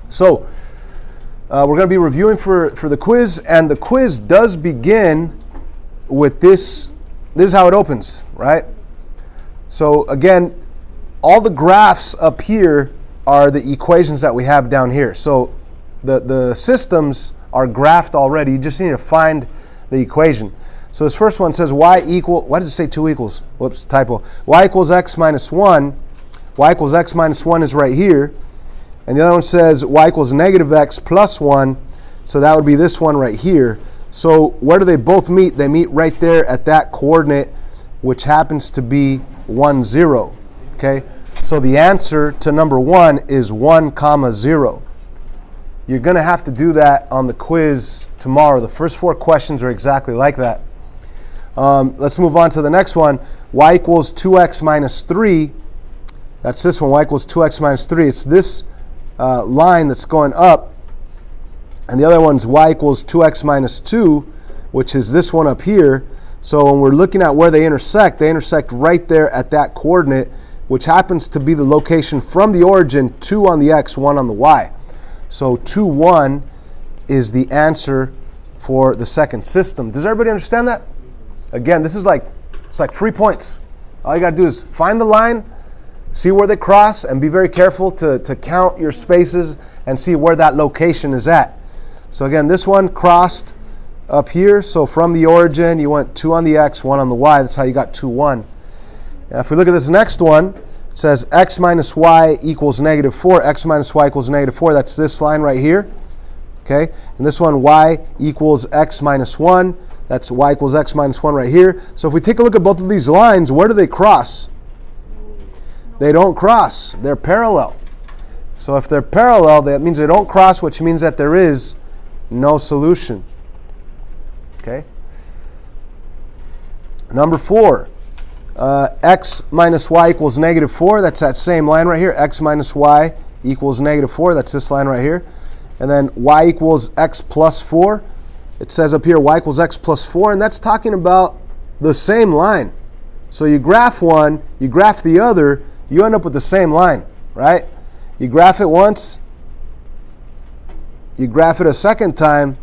So we're going to be reviewing for the quiz, and the quiz does begin with this. This is how it opens, right? So again, all the graphs up here are the equations that we have down here. So the systems are graphed already. You just need to find the equation. So this first one says why does it say 2 equals? Whoops, typo. Y equals x minus 1. Y equals x minus 1 is right here. And the other one says y equals negative x plus 1. So that would be this one right here. So where do they both meet? They meet right there at that coordinate, which happens to be 1, 0. Okay? So the answer to number 1 is 1, 0. You're going to have to do that on the quiz tomorrow. The first 4 questions are exactly like that. Let's move on to the next one. Y equals 2x minus 3. That's this one, y equals 2x minus 3. It's this line that's going up. And the other one's y equals 2x minus 2, which is this one up here. So when we're looking at where they intersect right there at that coordinate, which happens to be the location from the origin, 2 on the x, 1 on the y. So 2, 1 is the answer for the second system. Does everybody understand that? Again, this is it's like 3 points. All you got to do is find the line, see where they cross, and be very careful to count your spaces and see where that location is at. So again, this one crossed up here. So from the origin, you went 2 on the x, 1 on the y. That's how you got 2, 1. Now if we look at this next one, it says x minus y equals negative 4. X minus y equals negative 4. That's this line right here. Okay? And this one, y equals x minus 1. That's y equals x minus 1 right here. So if we take a look at both of these lines, where do they cross? They don't cross. They're parallel. So if they're parallel, that means they don't cross, which means that there is no solution. Okay? Number 4. X minus y equals negative 4. That's that same line right here. X minus y equals negative 4. That's this line right here. And then y equals x plus 4. It says up here y equals x plus 4. And that's talking about the same line. So you graph one, you graph the other, you end up with the same line, right? You graph it once, you graph it a second time,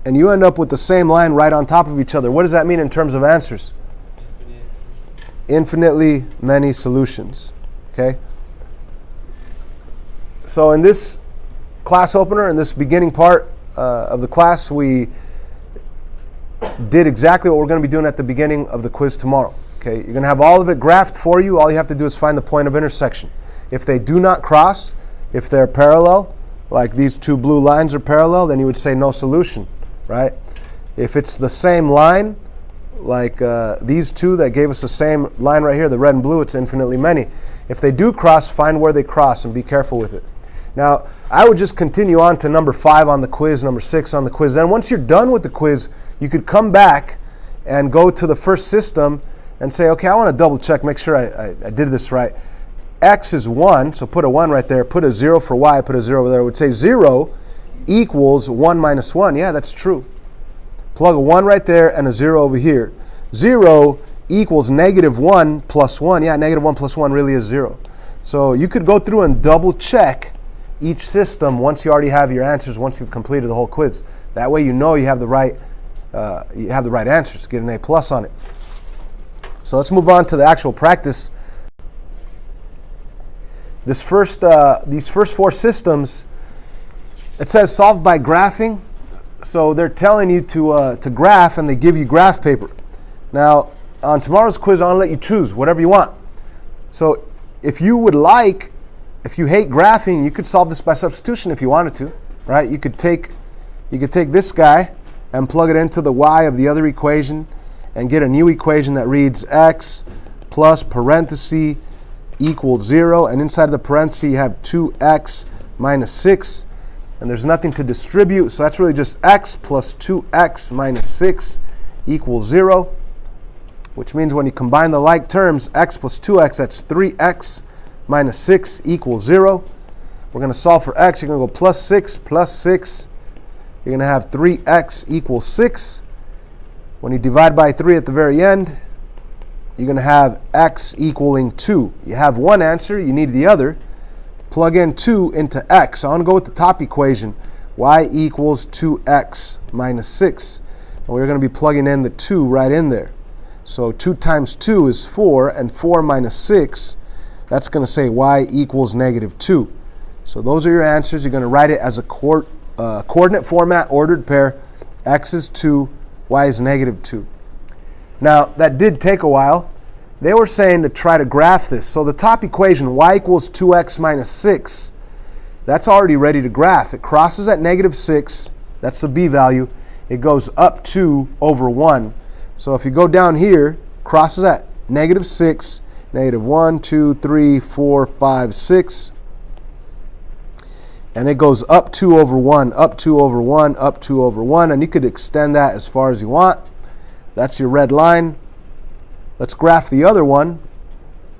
and you end up with the same line right on top of each other. What does that mean in terms of answers? Infinitely many solutions. Okay? So in this class opener, in this beginning part of the class, we did exactly what we're going to be doing at the beginning of the quiz tomorrow. Okay? You're going to have all of it graphed for you. All you have to do is find the point of intersection. If they do not cross, if they're parallel, like these 2 blue lines are parallel, then you would say no solution. Right? If it's the same line, like these 2 that gave us the same line right here, the red and blue, it's infinitely many. If they do cross, find where they cross and be careful with it. Now, I would just continue on to number 5 on the quiz, number 6 on the quiz. Then once you're done with the quiz, you could come back and go to the first system and say, okay, I want to double check, make sure I did this right. X is 1, so put a 1 right there. Put a 0 for y, put a 0 over there. It would say 0 equals 1 minus 1. Yeah, that's true. Plug a 1 right there and a 0 over here. 0 equals negative 1 plus 1. Yeah, negative 1 plus 1 really is 0. So you could go through and double check each system once you already have your answers, once you've completed the whole quiz. That way you know you have the right answers. Get an A plus on it. So let's move on to the actual practice. These first 4 systems, it says solved by graphing. So they're telling you to graph, and they give you graph paper. Now, on tomorrow's quiz, I'm going to let you choose whatever you want. So if you hate graphing, you could solve this by substitution if you wanted to, right? You could take this guy and plug it into the y of the other equation and get a new equation that reads x plus parenthesis equals 0. And inside of the parenthesis, you have 2x minus 6. And there's nothing to distribute, so that's really just x plus 2x minus 6 equals 0, which means when you combine the like terms, x plus 2x, that's 3x minus 6 equals 0. We're going to solve for x. You're going to go plus 6 plus 6. You're going to have 3x equals 6. When you divide by 3 at the very end, you're going to have x equaling 2. You have one answer, you need the other. plug in 2 into x. I want to go with the top equation. Y equals 2x minus 6. And we're going to be plugging in the 2 right in there. So 2 times 2 is 4, and 4 minus 6, that's going to say y equals negative 2. So those are your answers. You're going to write it as a coordinate format, ordered pair. X is 2, y is negative 2. Now, that did take a while. They were saying to try to graph this. So the top equation, y equals 2x minus 6, that's already ready to graph. It crosses at negative 6. That's the b value. It goes up 2 over 1. So if you go down here, crosses at negative 6, negative 1, 2, 3, 4, 5, 6. And it goes up 2 over 1, up 2 over 1, up 2 over 1. And you could extend that as far as you want. That's your red line. Let's graph the other one.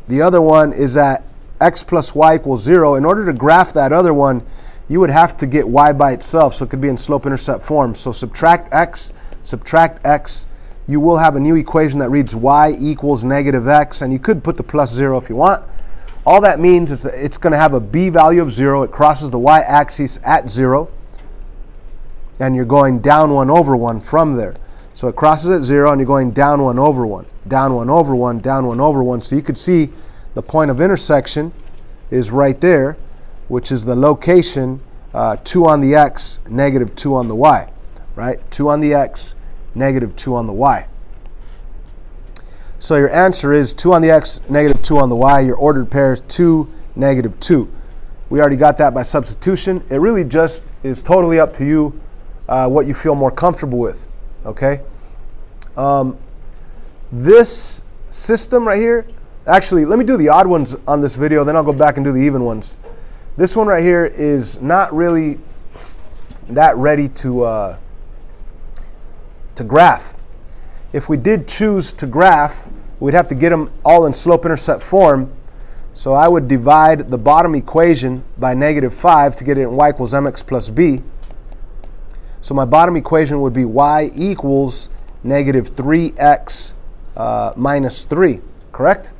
The other one is at x plus y equals 0. In order to graph that other one, you would have to get y by itself, so it could be in slope-intercept form. So subtract x, you will have a new equation that reads y equals negative x, and you could put the plus 0 if you want. All that means is that it's going to have a b value of 0. It crosses the y-axis at 0, and you're going down 1 over 1 from there. So it crosses at 0, and you're going down 1 over 1, down 1 over 1, down 1 over 1. So you could see the point of intersection is right there, which is the location 2 on the x, negative 2 on the y, right? 2 on the x, negative 2 on the y. So your answer is 2 on the x, negative 2 on the y. Your ordered pair is 2, negative 2. We already got that by substitution. It really just is totally up to you what you feel more comfortable with, okay? This system right here, actually, let me do the odd ones on this video, then I'll go back and do the even ones. This one right here is not really that ready to graph. If we did choose to graph, we'd have to get them all in slope-intercept form. So I would divide the bottom equation by negative 5 to get it in y equals mx plus b. So my bottom equation would be y equals negative 3x minus 3, correct?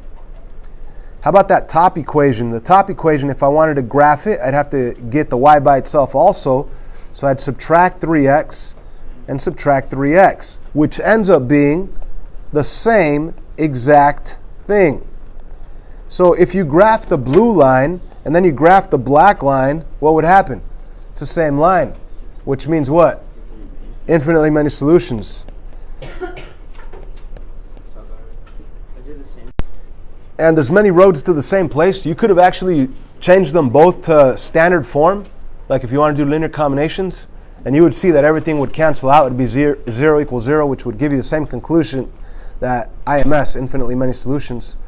How about that top equation? The top equation, if I wanted to graph it, I'd have to get the y by itself also. So I'd subtract 3x and subtract 3x, which ends up being the same exact thing. So if you graph the blue line and then you graph the black line, what would happen? It's the same line, which means what? Infinitely many solutions. And there's many roads to the same place. You could have actually changed them both to standard form, like if you want to do linear combinations, and you would see that everything would cancel out. It would be 0 equals 0, which would give you the same conclusion that IMS, infinitely many solutions.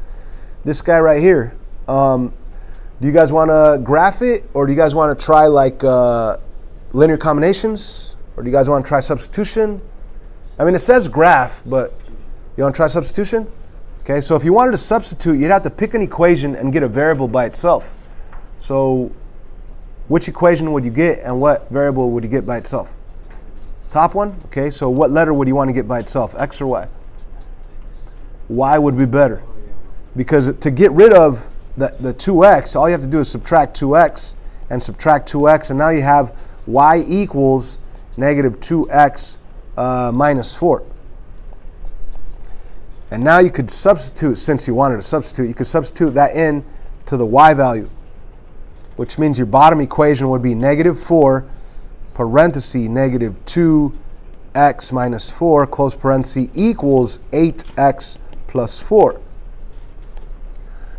This guy right here, do you guys want to graph it, or do you guys want to try like linear combinations, or do you guys want to try substitution? I mean, it says graph, but you want to try substitution? Okay, so if you wanted to substitute, you'd have to pick an equation and get a variable by itself. So which equation would you get, and what variable would you get by itself? Top one? Okay, so what letter would you want to get by itself, x or y? Y would be better. Because to get rid of the 2x, all you have to do is subtract 2x and subtract 2x, and now you have y equals negative 2x minus 4. And now you could substitute, since you wanted to substitute, you could substitute that in to the y value, which means your bottom equation would be negative 4, parenthesis, negative 2x minus 4, close parenthesis, equals 8x plus 4.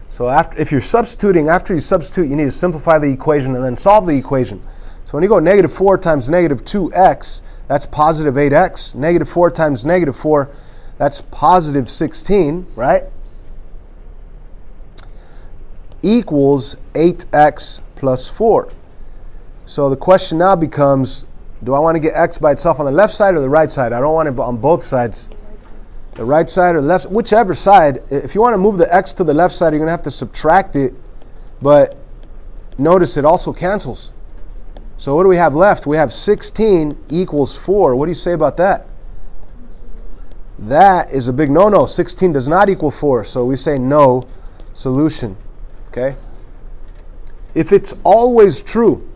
So if you're substituting, after you substitute, you need to simplify the equation and then solve the equation. So when you go negative 4 times negative 2x, that's positive 8x. Negative 4 times negative 4, that's positive 16, right? Equals 8x plus 4. So the question now becomes, do I want to get x by itself on the left side or the right side? I don't want it on both sides. The right side or the left, whichever side. If you want to move the x to the left side, you're going to have to subtract it. But notice it also cancels. So what do we have left? We have 16 equals 4. What do you say about that? That is a big no-no. 16 does not equal 4. So we say no solution. Okay? If it's always true,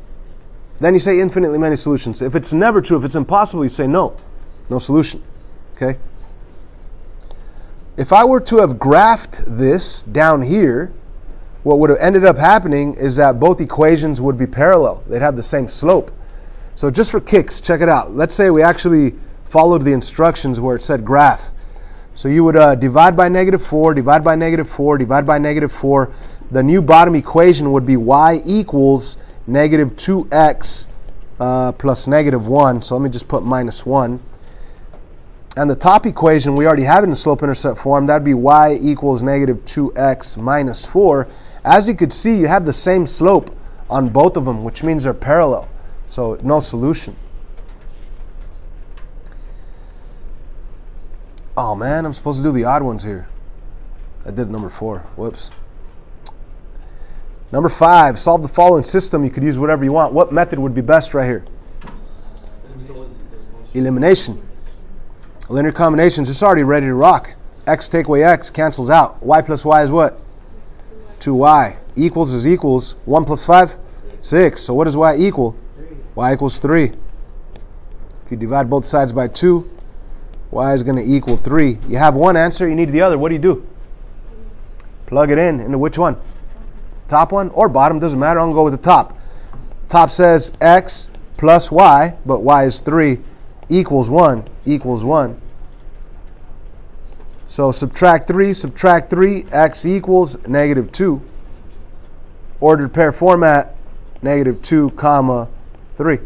then you say infinitely many solutions. If it's never true, if it's impossible, you say no solution. Okay? If I were to have graphed this down here, what would have ended up happening is that both equations would be parallel. They'd have the same slope. So just for kicks, check it out. Let's say we actually followed the instructions where it said graph. So you would divide by -4, divide by -4, divide by -4. The new bottom equation would be y equals -2x plus -1. So let me just put -1. And the top equation, we already have it in slope-intercept form. That would be y equals -2x minus 4. As you could see, you have the same slope on both of them, which means they're parallel. So no solution. Oh man, I'm supposed to do the odd ones here. I did number 4. Whoops. Number 5, solve the following system. You could use whatever you want. What method would be best right here? Elimination. Linear combinations, it's already ready to rock. X take away x cancels out. Y plus y is what? 2y. Equals is equals. 1 plus 5? 6. So what does y equal? Y equals 3. If you divide both sides by 2, y is going to equal 3. You have one answer, you need the other. What do? Plug it in. Into which one? Top one or bottom, doesn't matter. I'm going to go with the top. Top says x plus y, but y is 3, equals 1, equals 1. So subtract 3, x equals -2. Ordered pair format, -2, comma 3.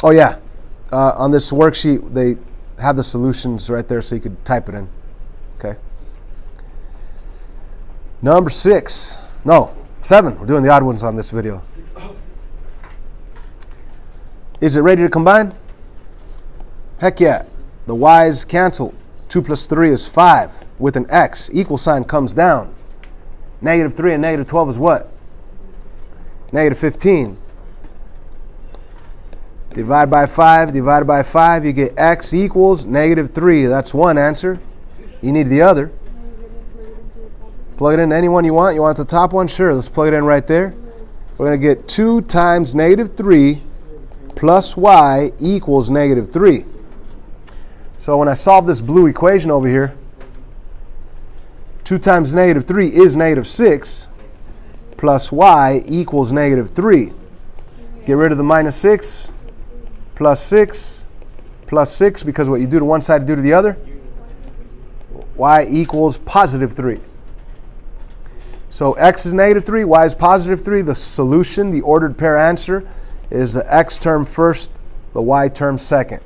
Oh yeah, on this worksheet they have the solutions right there so you could type it in. Okay. Number 6, no, 7. We're doing the odd ones on this video. Is it ready to combine? Heck yeah. The y's cancel. 2 plus 3 is 5. With an x, equal sign comes down. -3 and -12 is what? -15. Divide by 5, divided by 5, you get x equals -3. That's one answer. You need the other. Plug it into any one you want. You want the top one? Sure, let's plug it in right there. We're going to get 2 times -3 plus y equals -3. So when I solve this blue equation over here, 2 times -3 is -6 plus y equals -3. Get rid of the -6, plus 6, plus 6, because what you do to one side, you do to the other. Y equals +3. So x is -3, y is +3. The solution, the ordered pair answer, is the x term first, the y term second.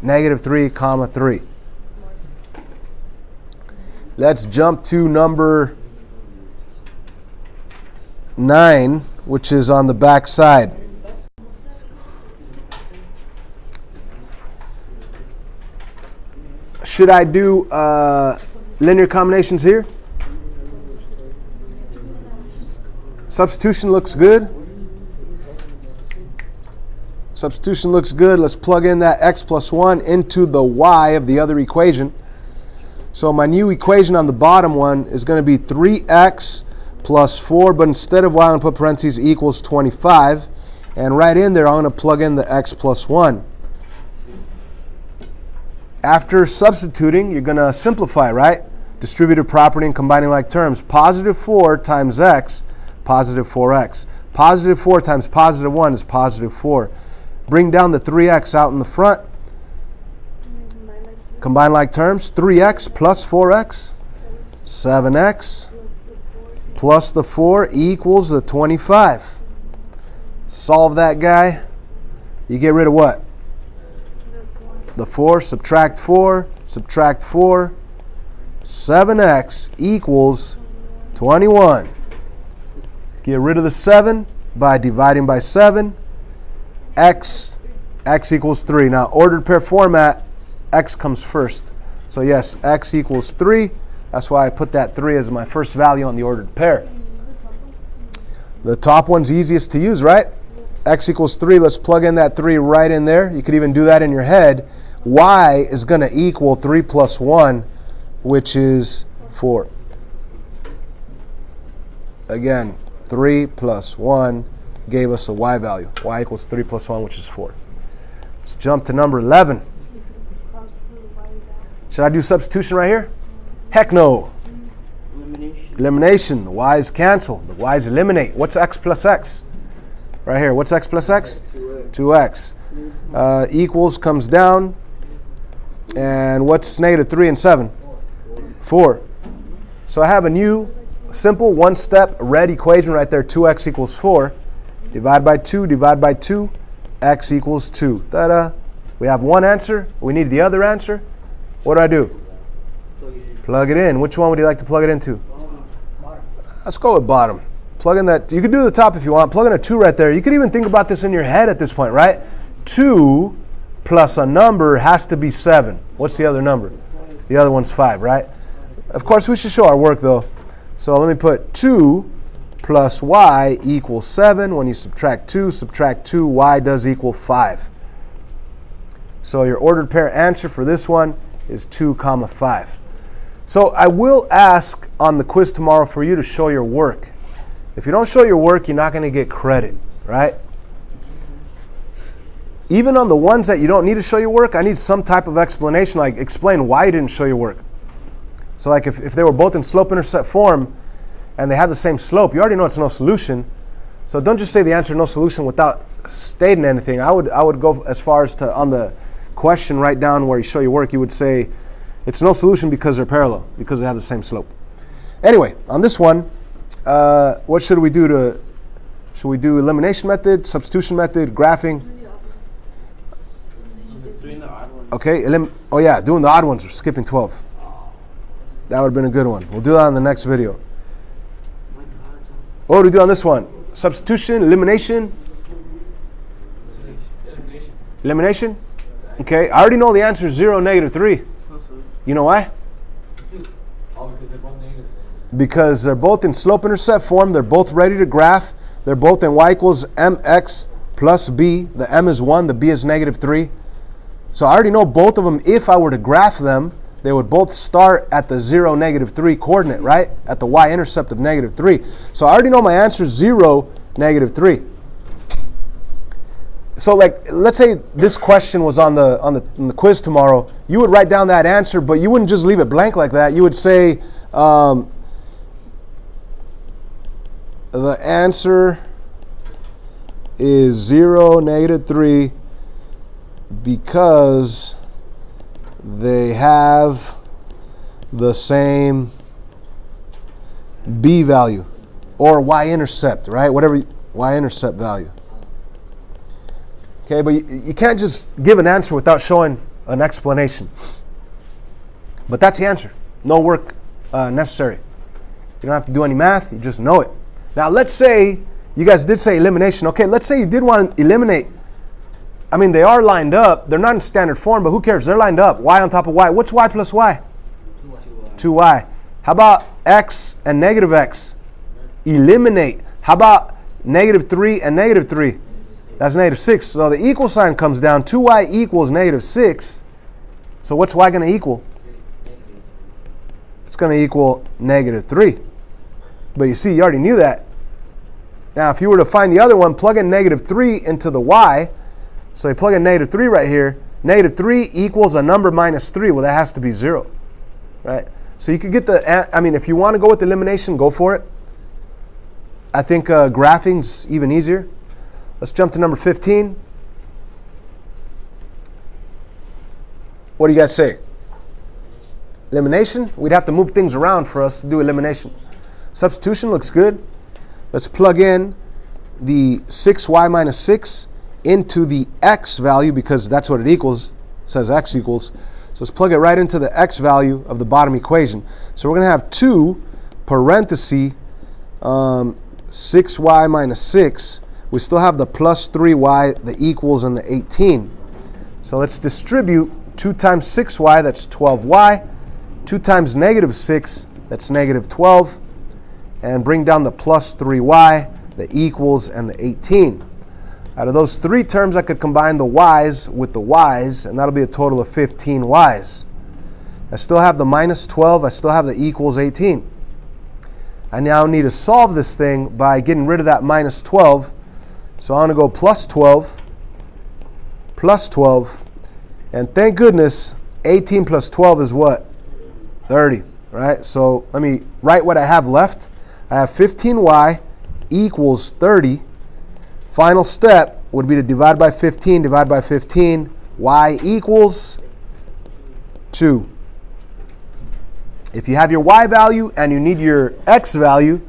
-3, comma 3. Let's jump to number 9, which is on the back side. Should I do linear combinations here? Substitution looks good. Substitution looks good. Let's plug in that x plus 1 into the y of the other equation. So my new equation on the bottom one is going to be 3x plus 4, but instead of y, I'm going to put parentheses equals 25. And right in there, I'm going to plug in the x plus 1. After substituting, you're going to simplify, right? Distributive property and combining like terms. +4 times x, +4x. +4 times +1 is +4. Bring down the 3x out in the front. Combine like terms. 3x plus 4x, 7x plus the 4 equals the 25. Solve that guy. You get rid of what? The 4, subtract 4, subtract 4. 7x equals 21. Get rid of the 7 by dividing by 7. X equals 3. Now, ordered pair format, x comes first. So yes, x equals 3. That's why I put that 3 as my first value on the ordered pair. The top one's easiest to use, right? X equals 3. Let's plug in that 3 right in there. You could even do that in your head. Y is going to equal 3 plus 1, which is 4. Again, 3 plus 1 gave us a y value. Y equals 3 plus 1, which is 4. Let's jump to number 11. Should I do substitution right here? Heck no. Elimination. The y's cancel. The y's eliminate. What's x plus x? Right here. What's x plus x? 2x. Equals comes down. And what's negative 3 and 7? 4. So I have a new simple one-step red equation right there. 2x equals 4. Divide by 2, divide by 2. X equals 2. Ta-da. We have one answer. We need the other answer. What do? Plug it in. Which one would you like to plug it into? Let's go with bottom. Plug in that. You could do the top if you want. Plug in a 2 right there. You could even think about this in your head at this point, right? 2 plus a number has to be 7. What's the other number? The other one's 5, right? Of course, we should show our work, though. So let me put 2 plus y equals 7. When you subtract 2, y does equal 5. So your ordered pair answer for this one is 2, 5. So I will ask on the quiz tomorrow for you to show your work. If you don't show your work, you're not going to get credit, right? Even on the ones that you don't need to show your work, I need some type of explanation, like explain why you didn't show your work. So like if they were both in slope-intercept form and they have the same slope, you already know it's no solution. So don't just say the answer no solution without stating anything. I would go as far as to, on the question, write down where you show your work, you would say it's no solution because they're parallel, because they have the same slope. Anyway, on this one, what should we do should we do elimination method, substitution method, graphing? Okay, doing the odd ones, we're skipping 12. That would have been a good one. We'll do that in the next video. What do we do on this one? Substitution, elimination? Elimination? Okay, I already know the answer is 0, negative 3. You know why? Because they're both negative. Because they're both in slope-intercept form. They're both ready to graph. They're both in y equals mx plus b. The m is 1, the b is negative 3. So I already know both of them. If I were to graph them, they would both start at the 0, negative 3 coordinate, right? At the y-intercept of negative 3. So I already know my answer is 0, negative 3. So like, let's say this question was on the quiz tomorrow. You would write down that answer, but you wouldn't just leave it blank like that. You would say, the answer is 0, negative 3 because they have the same b value or y-intercept, right? Whatever y-intercept value. Okay, but you can't just give an answer without showing an explanation. But that's the answer. No work necessary. You don't have to do any math. You just know it. Now, let's say you guys did say elimination. Okay, let's say you did want to eliminate. I mean, they are lined up. They're not in standard form, but who cares? They're lined up. Y on top of y. What's y plus y? 2y. How about x and negative x? Eliminate. How about negative 3 and negative 3? That's negative 6. So the equal sign comes down. 2y equals negative 6. So what's y going to equal? It's going to equal negative 3. But you see, you already knew that. Now, if you were to find the other one, plug in negative 3 into the y. So you plug in negative 3 right here. Negative 3 equals a number minus 3. Well, that has to be 0. Right? So you could get if you want to go with elimination, go for it. I think graphing's even easier. Let's jump to number 15. What do you guys say? Elimination? We'd have to move things around for us to do elimination. Substitution looks good. Let's plug in the 6y minus 6 into the x value because that's what it equals. It says x equals. So let's plug it right into the x value of the bottom equation. So we're going to have 2 parenthesis 6y minus 6. We still have the plus 3y, the equals, and the 18. So let's distribute 2 times 6y, that's 12y. 2 times negative 6, that's negative 12. And bring down the plus 3y, the equals, and the 18. Out of those 3 terms, I could combine the y's with the y's, and that'll be a total of 15 y's. I still have the minus 12. I still have the equals 18. I now need to solve this thing by getting rid of that minus 12. So I'm going to go plus 12, and thank goodness 18 plus 12 is what? 30, right? So let me write what I have left. I have 15y equals 30. Final step would be to divide by 15, y equals 2. If you have your y value and you need your x value,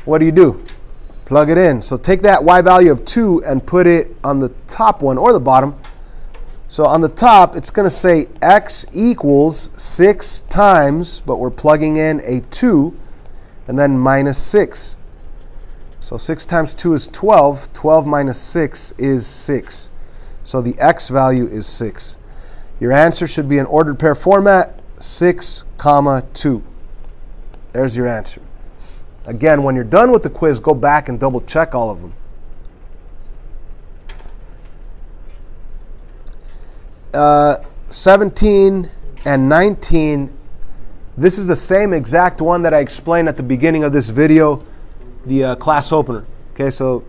what do? Plug it in. So take that y value of 2 and put it on the top one or the bottom. So on the top, it's going to say x equals 6 times, but we're plugging in a 2, and then minus 6. So 6 times 2 is 12. 12 minus 6 is 6. So the x value is 6. Your answer should be in ordered pair format, 6, 2. There's your answer. Again, when you're done with the quiz, go back and double check all of them. 17 and 19, this is the same exact one that I explained at the beginning of this video, the class opener. Okay, so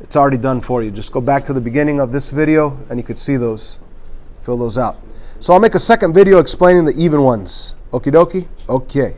it's already done for you. Just go back to the beginning of this video and you could see those, fill those out. So I'll make a second video explaining the even ones. Okie dokie? Okay.